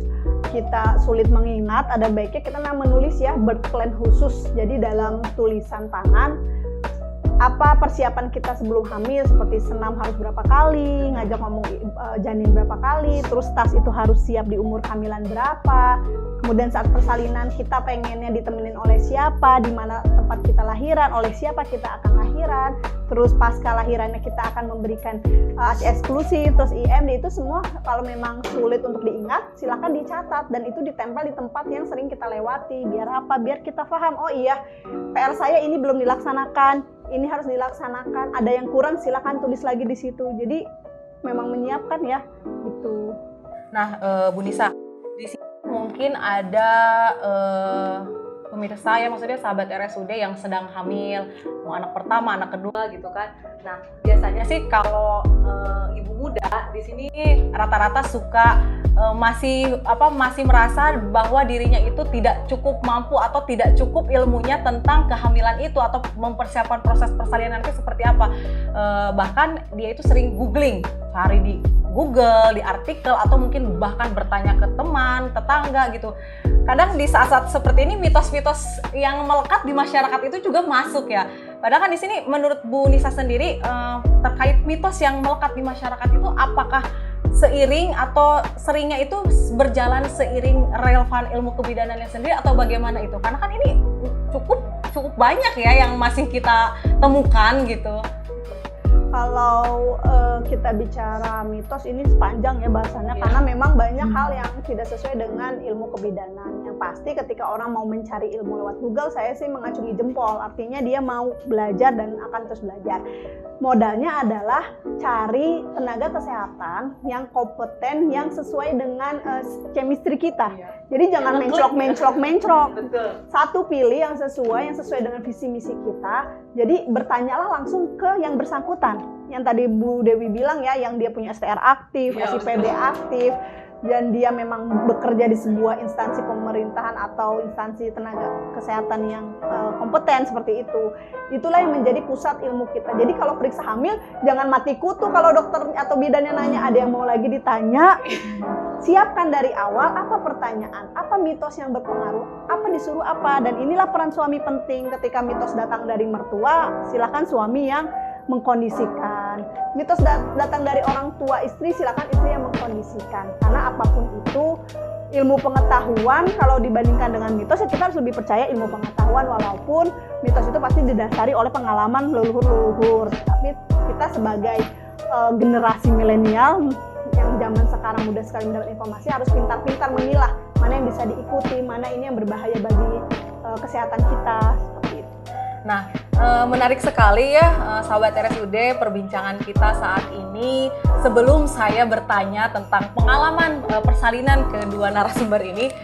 kita sulit mengingat, ada baiknya kita menulis ya birth plan khusus. Jadi dalam tulisan tangan, apa persiapan kita sebelum hamil, seperti senam harus berapa kali, ngajak ngomong janin berapa kali, terus tas itu harus siap di umur kehamilan berapa, kemudian saat persalinan kita pengennya ditemenin oleh siapa, di mana tempat kita lahiran, oleh siapa kita akan lahiran, terus pasca lahirannya kita akan memberikan ASI eksklusif, terus IMD, itu semua kalau memang sulit untuk diingat, silakan dicatat dan itu ditempel di tempat yang sering kita lewati. Biar apa? Biar kita paham, oh iya PR saya ini belum dilaksanakan, ini harus dilaksanakan, ada yang kurang silakan tulis lagi di situ. Jadi memang menyiapkan ya gitu.
Nah, Bu Nisa, di sini mungkin ada pemirsa ya, maksudnya sahabat RSUD yang sedang hamil, mau anak pertama, anak kedua gitu kan. Nah, biasanya sih kalau ibu muda di sini rata-rata suka masih merasa bahwa dirinya itu tidak cukup mampu atau tidak cukup ilmunya tentang kehamilan itu atau mempersiapkan proses persalinan itu seperti apa. Bahkan dia itu sering googling, cari di Google, di artikel, atau mungkin bahkan bertanya ke teman, tetangga gitu. Kadang di saat-saat seperti ini mitos-mitos yang melekat di masyarakat itu juga masuk ya. Padahal kan di sini menurut Bu Nisa sendiri terkait mitos yang melekat di masyarakat itu, apakah seiring atau seringnya itu berjalan seiring relevan ilmu kebidanannya sendiri atau bagaimana itu? Karena kan ini cukup banyak ya yang masih kita temukan gitu.
Kalau kita bicara mitos ini sepanjang ya bahasannya,
Iya.
karena memang banyak hal yang tidak sesuai dengan ilmu kebidanan. Yang pasti ketika orang mau mencari ilmu lewat Google, saya sih mengacungi jempol, artinya dia mau belajar dan akan terus belajar. Modalnya adalah cari tenaga kesehatan yang kompeten, yang sesuai dengan chemistry kita. Jadi jangan mencrok.
Betul.
Satu pilih yang sesuai dengan visi misi kita. Jadi bertanyalah langsung ke yang bersangkutan. Yang tadi Bu Dewi bilang ya, yang dia punya STR aktif,
Ya,
SIPD aktif, dan dia memang bekerja di sebuah instansi pemerintahan atau instansi tenaga kesehatan yang kompeten seperti itu. Itulah yang menjadi pusat ilmu kita. Jadi kalau periksa hamil, jangan mati kutu kalau dokter atau bidannya nanya, ada yang mau lagi ditanya. Siapkan dari awal apa pertanyaan, apa mitos yang berpengaruh, apa disuruh apa. Dan inilah peran suami penting. Ketika mitos datang dari mertua, silakan suami yang mengkondisikan. Mitos datang dari orang tua istri, silakan istri yang mengkondisikan. Karena apapun itu ilmu pengetahuan, kalau dibandingkan dengan mitos ya kita harus lebih percaya ilmu pengetahuan, walaupun mitos itu pasti didasari oleh pengalaman leluhur-leluhur. Tapi kita sebagai generasi milenial yang zaman sekarang mudah sekali mendapat informasi, harus pintar-pintar memilah mana yang bisa diikuti, mana ini yang berbahaya bagi kesehatan kita, seperti itu.
Nah, menarik sekali ya sahabat RSUD perbincangan kita saat ini. Sebelum saya bertanya tentang pengalaman persalinan kedua narasumber ini,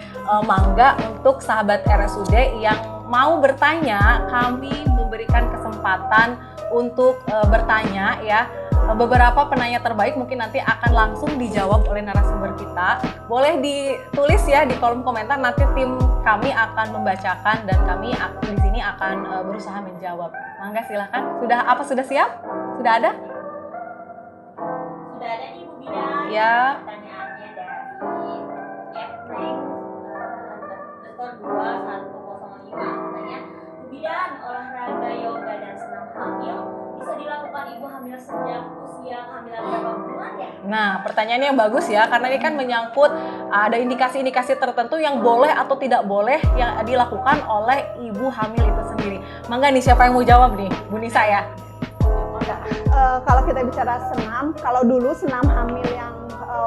mangga untuk sahabat RSUD yang mau bertanya, kami memberikan kesempatan untuk bertanya ya. Beberapa penanya terbaik mungkin nanti akan langsung dijawab oleh narasumber kita. Boleh ditulis ya di kolom komentar, nanti tim kami akan membacakan dan kami di sini akan berusaha menjawab. Mangga silahkan. Sudah siap? Sudah ada?
Sudah ada nih Bu Bida
Ya.
pertanyaannya
hamil bisa dilakukan ibu hamil sejak usia kehamilan berapa bulan ya?
Nah, pertanyaannya yang bagus ya, karena ini kan menyangkut ada indikasi-indikasi tertentu yang boleh atau tidak boleh yang dilakukan oleh ibu hamil itu sendiri. Mangga nih, siapa yang mau jawab nih? Bu Nisa ya?
Kalau kita bicara senam, kalau dulu senam hamil yang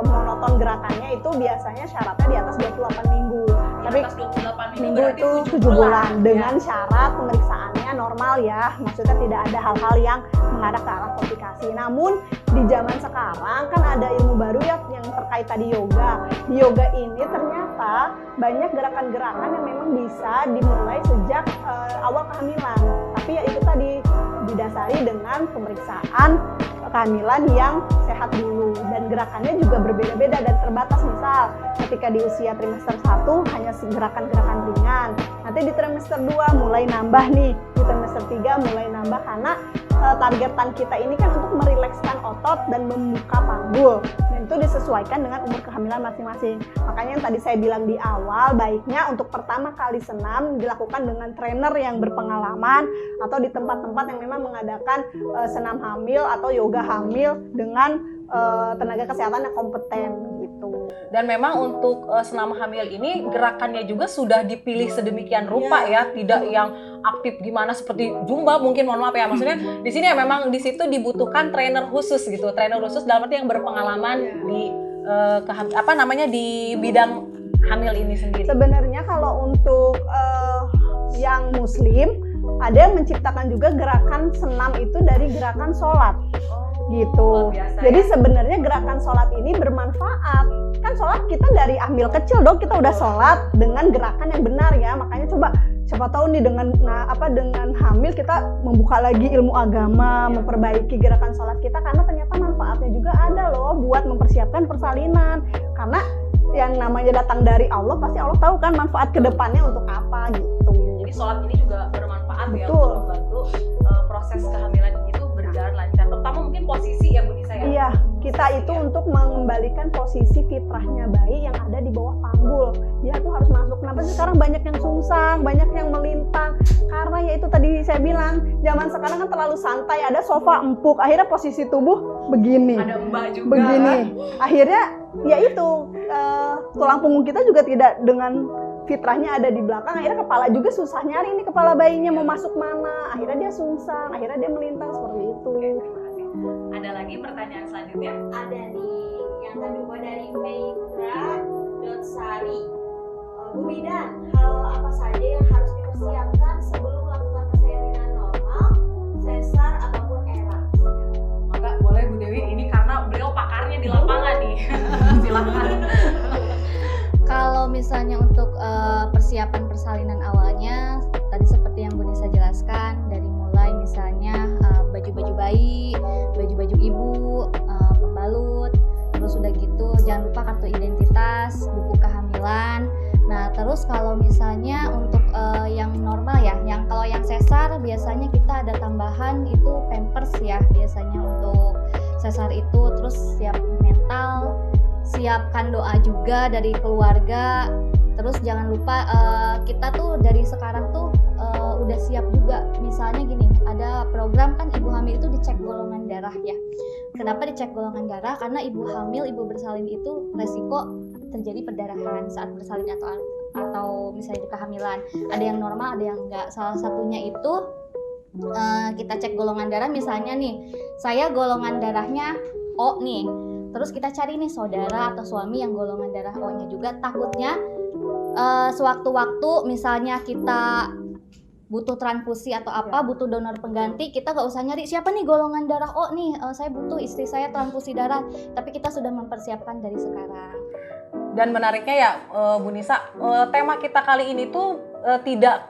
monoton gerakannya itu biasanya syaratnya di atas 28 minggu. Tapi
Atas 28
minggu
berarti
itu
7
7 bulan
ya.
dengan syarat pemeriksaannya normal ya, maksudnya tidak ada hal-hal yang mengarah ke arah komplikasi. Namun di zaman sekarang kan ada ilmu baru ya yang terkait tadi yoga. Di yoga ini ternyata banyak gerakan-gerakan yang memang bisa dimulai sejak awal kehamilan. Tapi ya itu tadi didasari dengan pemeriksaan kehamilan yang sehat dulu, dan gerakannya juga berbeda-beda dan terbatas. Misal ketika di usia trimester 1 hanya gerakan-gerakan ringan, nanti di trimester 2 mulai nambah nih, di trimester 3 mulai nambah, karena targetan kita ini kan untuk merilekskan otot dan membuka panggul, dan itu disesuaikan dengan umur kehamilan masing-masing. Makanya yang tadi saya bilang di awal, baiknya untuk pertama kali senam dilakukan dengan trainer yang berpengalaman atau di tempat-tempat yang memang mengadakan senam hamil atau yoga hamil dengan tenaga kesehatan yang kompeten gitu.
Dan memang untuk senam hamil ini gerakannya juga sudah dipilih sedemikian rupa ya, tidak yang aktif gimana seperti Zumba mungkin, mohon maaf ya. Maksudnya di sini ya memang di situ dibutuhkan trainer khusus gitu. Trainer khusus dalam arti yang berpengalaman di di bidang hamil ini sendiri.
Sebenarnya kalau untuk yang muslim ada yang menciptakan juga gerakan senam itu dari gerakan sholat. Gitu.
Biasa,
jadi
ya?
sebenarnya gerakan sholat ini bermanfaat. Kan sholat kita dari hamil kecil dong, kita udah sholat dengan gerakan yang benar ya. Makanya coba siapa tahu nih dengan dengan hamil kita membuka lagi ilmu agama, memperbaiki gerakan sholat kita, karena ternyata manfaatnya juga ada loh buat mempersiapkan persalinan. Karena yang namanya datang dari Allah, pasti Allah tahu kan manfaat kedepannya untuk apa gitu.
Jadi sholat ini juga bermanfaat ya
Betul.
untuk membantu proses kehamilan itu berjalan lancar. Terutama mungkin posisi ya Bu Nisa ya.
Iya, kita itu untuk mengembalikan posisi fitrahnya bayi yang ada di bawah panggul. Dia tuh harus masuk. Kenapa sih sekarang banyak yang sungsang, banyak yang melintang? Karena ya itu tadi saya bilang, zaman sekarang kan terlalu santai, ada sofa empuk, akhirnya posisi tubuh begini.
Ada mbak juga.
Begini. Akhirnya ya itu tulang punggung kita juga tidak dengan fitrahnya ada di belakang, akhirnya kepala juga susah nyari nih kepala bayinya mau masuk mana, akhirnya dia sungsang, akhirnya dia melintang seperti itu.
Ada lagi pertanyaan selanjutnya?
Ada nih yang kedua dari Meitra.sari. Bu Bidan, hal apa saja yang harus dipersiapkan sebelum melakukan persalinan normal, sesar ataupun ERA?
Maka boleh Bu Dewi, ini karena beliau pakarnya di lapangan nih. Silakan.
Kalau misalnya untuk persiapan persalinan awalnya, tadi seperti yang Bu Nisa jelaskan, dari mulai misalnya baju-baju bayi, baju-baju ibu, pembalut, terus udah gitu jangan lupa kartu identitas, buku kehamilan. Nah terus kalau misalnya untuk yang normal ya, kalau yang sesar biasanya kita ada tambahan itu pampers ya, biasanya untuk sesar itu. Terus siap mental, siapkan doa juga dari keluarga. Terus jangan lupa kita tuh dari sekarang tuh udah siap juga. Misalnya gini, ada program kan ibu hamil itu dicek golongan darah ya. Kenapa dicek golongan darah? Karena ibu hamil, ibu bersalin itu resiko terjadi perdarahan saat bersalin atau misalnya di kehamilan. Ada yang normal, ada yang enggak. Salah satunya itu kita cek golongan darah. Misalnya nih, saya golongan darahnya O nih. Terus kita cari nih saudara atau suami yang golongan darah O-nya juga. Takutnya sewaktu-waktu misalnya kita butuh transfusi atau apa, butuh donor pengganti, kita gak usah nyari siapa nih golongan darah O nih, saya butuh istri saya transfusi darah, tapi kita sudah mempersiapkan dari sekarang.
Dan menariknya ya Bu Nisa, tema kita kali ini tuh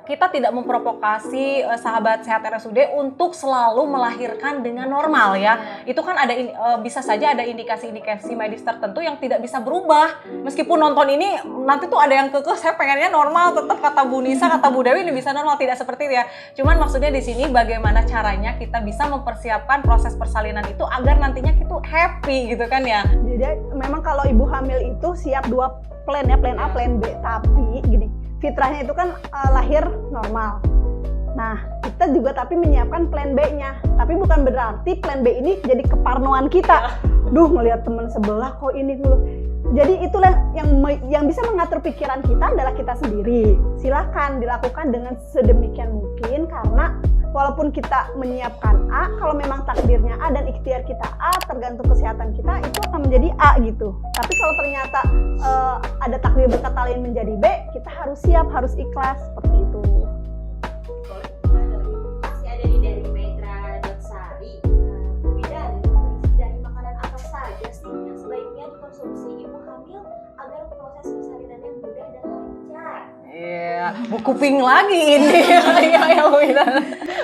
kita tidak memprovokasi sahabat sehat RSUD untuk selalu melahirkan dengan normal ya. Itu kan ada bisa saja ada indikasi-indikasi medis tertentu yang tidak bisa berubah. Meskipun nonton ini nanti tuh ada yang kekeh saya pengennya normal, tetap kata Bu Nisa, kata Bu Dewi ini bisa normal, tidak seperti itu ya. Cuman maksudnya di sini bagaimana caranya kita bisa mempersiapkan proses persalinan itu agar nantinya kita happy gitu kan ya.
Jadi memang kalau ibu hamil itu siap dua plan ya, plan A, plan B. Tapi gini, fitrahnya itu kan lahir normal. Nah, kita juga tapi menyiapkan plan B-nya. Tapi bukan berarti plan B ini jadi keparnoan kita. Duh, ngelihat teman sebelah kok ini dulu. Jadi itulah yang bisa mengatur pikiran kita adalah kita sendiri. Silakan dilakukan dengan sedemikian mungkin, karena walaupun kita menyiapkan A, kalau memang takdirnya A dan ikhtiar kita A, tergantung kesehatan kita, itu akan menjadi A gitu. Tapi kalau ternyata ada takdir berkata lain menjadi B, kita harus siap, harus ikhlas, seperti itu.
Masih ada nih dari Petra Dotsari. Bu Bidan, nutrisi dari makanan apa saja sih yang sebaiknya dikonsumsi ibu hamil agar proses persalinannya mudah dan lancar?
Iya, buku pink lagi ini. Ya,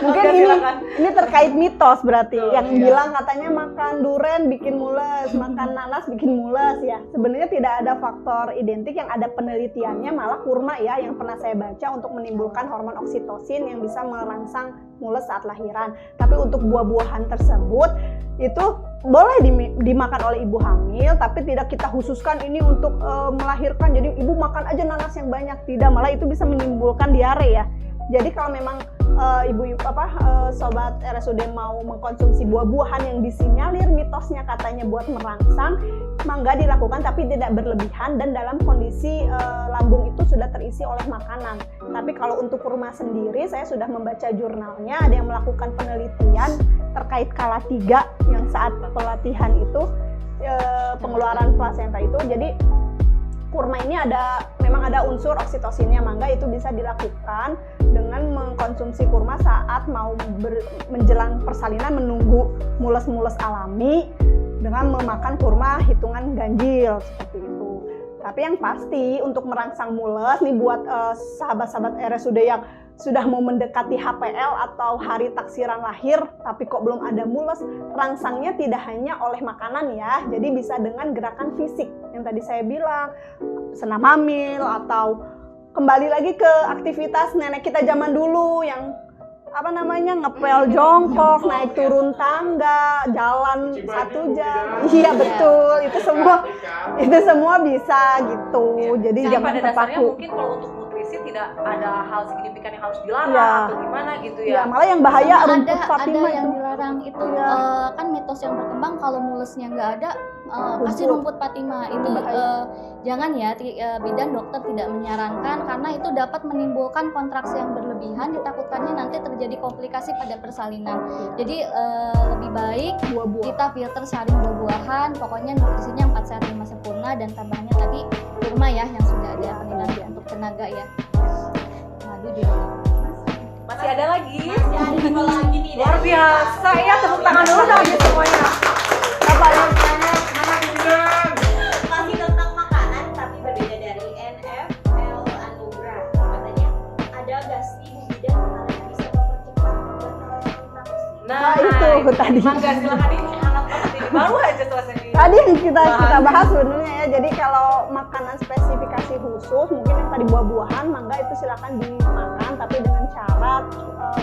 Mungkin
Oke, silakan.
ini terkait mitos berarti.
Betul,
Yang
iya.
bilang katanya makan durian bikin mules, makan nanas bikin mules ya. Sebenarnya tidak ada faktor identik, yang ada penelitiannya malah kurma ya, yang pernah saya baca untuk menimbulkan hormon oksitosin yang bisa merangsang mules saat lahiran. Tapi untuk buah-buahan tersebut itu boleh dimakan oleh ibu hamil, tapi tidak kita khususkan ini untuk melahirkan. Jadi ibu makan aja nanas yang banyak, tidak, malah itu bisa menimbulkan diare ya. Jadi kalau memang sobat RSUD mau mengkonsumsi buah-buahan yang disinyalir mitosnya katanya buat merangsang, mangga dilakukan tapi tidak berlebihan dan dalam kondisi lambung itu sudah terisi oleh makanan. Tapi kalau untuk kurma sendiri, saya sudah membaca jurnalnya, ada yang melakukan penelitian terkait kala 3 yang saat pelatihan itu pengeluaran plasenta itu. Jadi kurma ini memang ada unsur oksitosinnya, mangga itu bisa dilakukan dengan mengkonsumsi kurma saat mau menjelang persalinan, menunggu mules-mules alami dengan memakan kurma hitungan ganjil seperti itu. Tapi yang pasti untuk merangsang mules nih buat sahabat-sahabat RSUD yang sudah mau mendekati HPL atau hari taksiran lahir tapi kok belum ada mules, rangsangnya tidak hanya oleh makanan ya. Jadi bisa dengan gerakan fisik yang tadi saya bilang, senam hamil, atau kembali lagi ke aktivitas nenek kita zaman dulu yang ngepel jongkok, naik turun tangga, jalan 1 jam. Iya betul, itu semua bisa gitu. Jadi
Jadi
jangan
pada dasarnya
terpaku.
mungkin kalau untuk nutrisi tidak ada hal signifikan yang harus dilarang
Iya.
atau gimana gitu
Ya,
ya.
malah yang bahaya
Sama
rumput
ada
Fatimah
yang
itu.
dilarang itu
Iya.
kan mitos yang berkembang kalau mulesnya nggak ada pasti
Rumput.
rumput Fatimah itu
bahaya.
jangan ya bidan dokter tidak menyarankan karena itu dapat menimbulkan kontraksi yang berlebihan, ditakutkannya nanti terjadi komplikasi pada persalinan. Jadi lebih baik
Buah-buah.
kita filter saring buah-buahan, pokoknya nutrisinya 4 sehat 5 sempurna dan tambahannya tadi kurma ya yang sudah ada penelitian untuk tenaga ya. Madu juga.
Masih ada lagi.
Masih ada info lagi nih
Luar biasa ya, tepuk tangan dulu dong ya semuanya.
Apa yang
masih tentang makanan tapi berbeda dari NFL Anugrah. Katanya ada gak sih Bu Bidan makanan yang bisa mempercepat pembatalan nafas?
Nah,
itu tadi.
Mangga silakan ini hangat banget ini. Baru aja selesai nih.
Tadi yang kita bahas sebenarnya ya. Jadi kalau makanan spesifikasi khusus, mungkin yang tadi buah-buahan, mangga itu silakan dimakan, tapi dengan syarat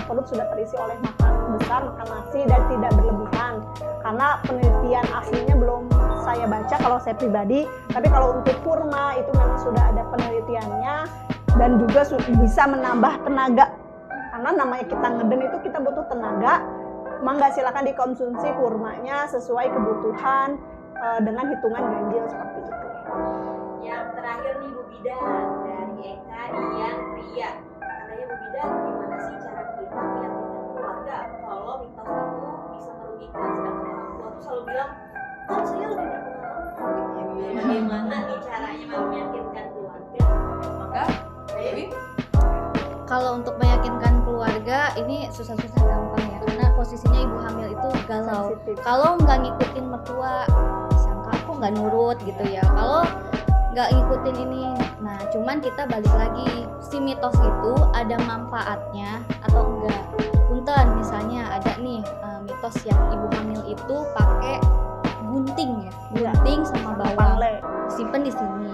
perut sudah terisi oleh makan besar, makan nasi dan tidak berlebihan. Karena penelitian aslinya belum saya baca kalau saya pribadi. Tapi kalau untuk kurma itu memang sudah ada penelitiannya dan juga bisa menambah tenaga. Karena namanya kita ngeden itu kita butuh tenaga. Mangga silakan dikonsumsi kurmanya sesuai kebutuhan dengan hitungan ganjil seperti itu.
Yang terakhir nih Bu Bidan dari Eka Dian Pria. Katanya Bu Bidan, gimana sih cara kita meyakinkan keluarga kalau mitos itu bisa merugikan, sedangkan orang tua tuh selalu bilang kan saya lebih berpengalaman. Bagaimana nih caranya meyakinkan keluarga?
Mangga, Dewi.
Kalau untuk meyakinkan keluarga ini susah-susah gampang ya, karena posisinya ibu hamil itu galau.
Sensitif.
Kalau nggak ngikutin mertua, disangka aku nggak nurut gitu ya. Kalau nggak ngikutin ini, nah cuman kita balik lagi, si mitos itu ada manfaatnya atau enggak. Punten misalnya ada nih mitos yang ibu hamil itu pakai gunting ya, gunting sama bawang,
Pangle.
simpen di sini.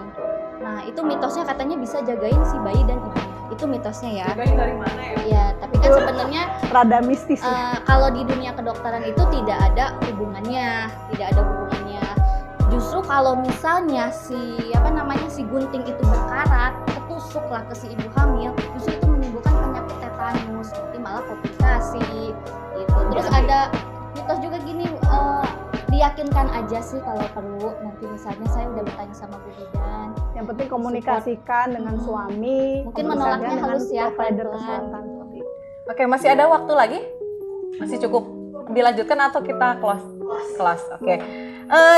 Nah itu mitosnya katanya bisa jagain si bayi dan ibunya. Itu mitosnya ya.
Jagain dari mana ya?
Ya, tapi kan sebenarnya
Rada mistis ya.
kalau di dunia kedokteran itu tidak ada hubungannya, Justru kalau misalnya si gunting itu berkarat, ketusuklah ke si ibu hamil, justru itu menimbulkan penyakit tetanus, seperti malah diyakinkan aja sih kalau perlu. Nanti misalnya saya udah bertanya sama Bu Bidan.
Yang penting komunikasikan dengan suami.
Mungkin
komunikasikan
menolaknya
dengan
halus ya,
provider
pelan-pelan.
kesehatan seperti itu.
Oke, masih ada waktu lagi? Masih cukup dilanjutkan atau kita kelas? Oke.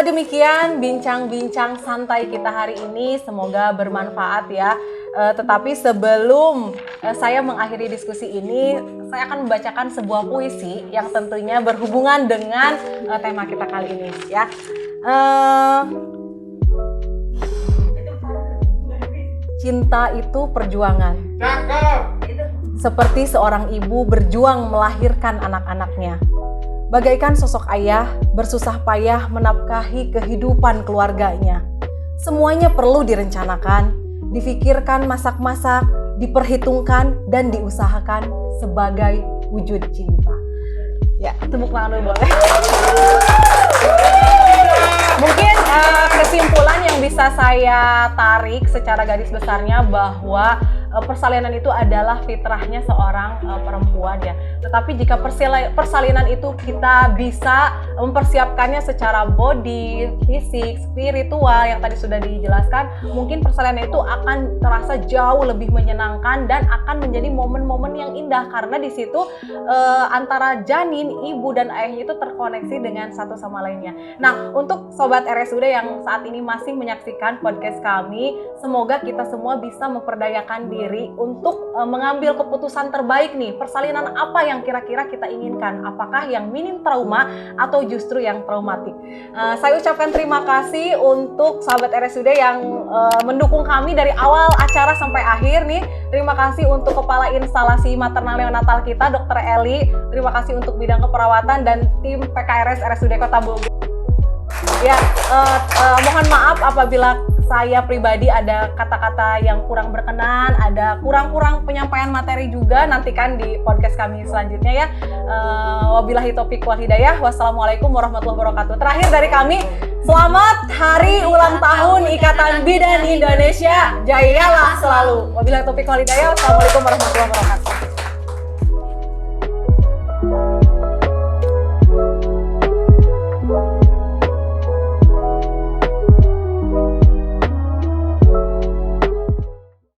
Demikian bincang-bincang santai kita hari ini, semoga bermanfaat ya. Tetapi sebelum saya mengakhiri diskusi ini, saya akan membacakan sebuah puisi yang tentunya berhubungan dengan tema kita kali ini ya. Cinta itu perjuangan. Seperti seorang ibu berjuang melahirkan anak-anaknya. Bagaikan sosok ayah bersusah payah menafkahi kehidupan keluarganya. Semuanya perlu direncanakan, difikirkan masak-masak, diperhitungkan, dan diusahakan sebagai wujud cinta. Ya, tepuk tangan dulu boleh. Mungkin kesimpulan yang bisa saya tarik secara garis besarnya bahwa persalinan itu adalah fitrahnya seorang perempuan ya. Tetapi jika persalinan itu kita bisa mempersiapkannya secara body, fisik, spiritual yang tadi sudah dijelaskan, mungkin persalinan itu akan terasa jauh lebih menyenangkan dan akan menjadi momen-momen yang indah karena di situ antara janin, ibu dan ayahnya itu terkoneksi dengan satu sama lainnya. Nah, untuk sobat RSUD yang saat ini masih menyaksikan podcast kami, semoga kita semua bisa memperdayakan diri untuk mengambil keputusan terbaik nih. Persalinan apa yang kira-kira kita inginkan? Apakah yang minim trauma atau justru yang traumatik? Saya ucapkan terima kasih untuk sahabat RSUD yang mendukung kami dari awal acara sampai akhir nih. Terima kasih untuk Kepala Instalasi Maternal Neonatal kita, Dr. Eli. Terima kasih untuk bidang keperawatan dan tim PKRS RSUD Kota Bogor. Ya, mohon maaf apabila saya pribadi ada kata-kata yang kurang berkenan, ada kurang-kurang penyampaian materi juga, nantikan di podcast kami selanjutnya ya. Wabillahi taufiq wal hidayah. Wassalamualaikum warahmatullahi wabarakatuh. Terakhir dari kami, selamat hari ulang tahun Ikatan Bidan Indonesia. Jayalah selalu. Wabillahi taufiq wal hidayah. Wassalamualaikum warahmatullahi wabarakatuh.